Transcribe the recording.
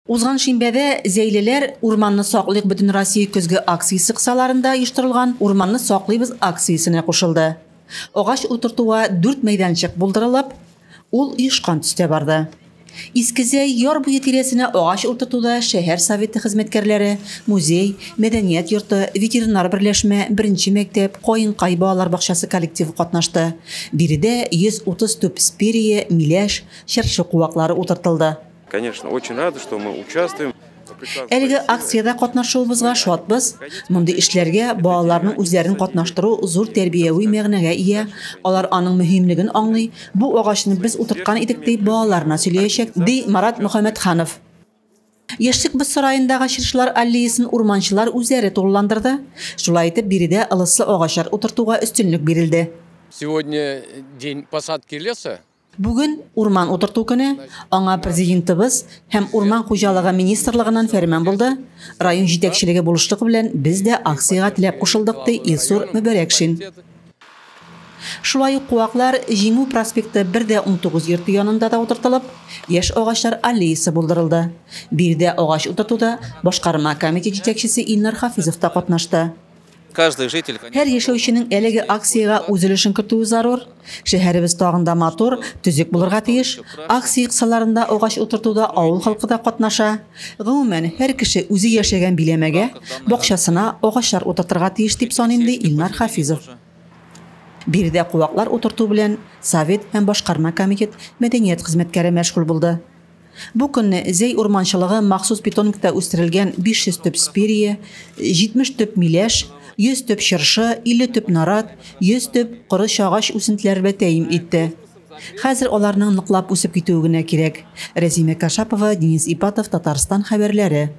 Узган шимбәдә зәйлеләр урманны саклыйк бөтен Россия көзге акциясе кысаларында оештырылган урманны саклыйбыз акциясенә кушылды. Агач утыртуга 4 мәйданчык булдырылып, ул оешкан төстә барды. Искезәй яр буе тирәсенә агач утыртуда шәһәр советы хезмәткәрләре, музей, мәдәният йорты, ветеринар берләшмә, беренче мәктәп, Каенкай балалар бакчасы коллективы катнашты. Биредә 130 төп сперия, миләш, чыршы куаклары утыртылды. Конечно, очень рады, что мы участвуем. Әлеге акцияда катнашуыбызга шатбыз. Мондый эшләргә балаларның үзләрен катнаштыру зур тәрбияви мәгънәгә ия. Алар аның мөһимлеген аңлый. Бу агачны без утырткан идек дип балаларына сөйләячәк, ди Марат Мөхәммәтханов. Яшьлек без сараендагы чыршылар аллеясын урманчылар үзләре тулыландырды. Шулай итеп, биредә ылыслы агачлар утыртуга өстенлек бирелде. Сегодня день посадки леса. Бүген урман утырту көне, аңа президентыбыз һәм урман хуҗалыгы министрлыгыннан фәрман булды. Район җитәкчелеге булышлыгы белән без дә акцияга теләп кушылдык, ди Илсур Мөбәрәкшин. Шулай ук куаклар Җиңү проспекты 1-19 йорты янында да утыртылып, яшь агачлар аллеясы булдырылды. Биредә агач утыртуда башкарма комитет җитәкчесе Илнар Хафизов та катнашты. Һәр яшәүченең әлеге акцияга үз өлешен кертүе зарур. Шәһәребез тагында матур, төзек булырга тиеш. Акция кысаларында агач утыртуда авыл халкы да катнаша. Гомумән, һәр кеше үзе яшәгән биләмәгә, бакчасына агачлар утыртырга тиеш дип саныйм, ди Илнар Хафизов. Биредә куаклар утырту белән совет һәм башкарма комитет мәдәният хезмәткәре мәшгуль булды. Бу көнне зәй урманчылыгы махсус бетонникта үстерелгән 500 төп сперия, 70 төп миләш, 100 төп чыршы, 50 төп нарат, 100 төп коры агач үсентеләре тәкъдим итте. Хәзер аларның ныклап үсеп китүе генә кирәк. Рәзимә Кашапова, Денис Ипатов, Татарстан хәбәрләре.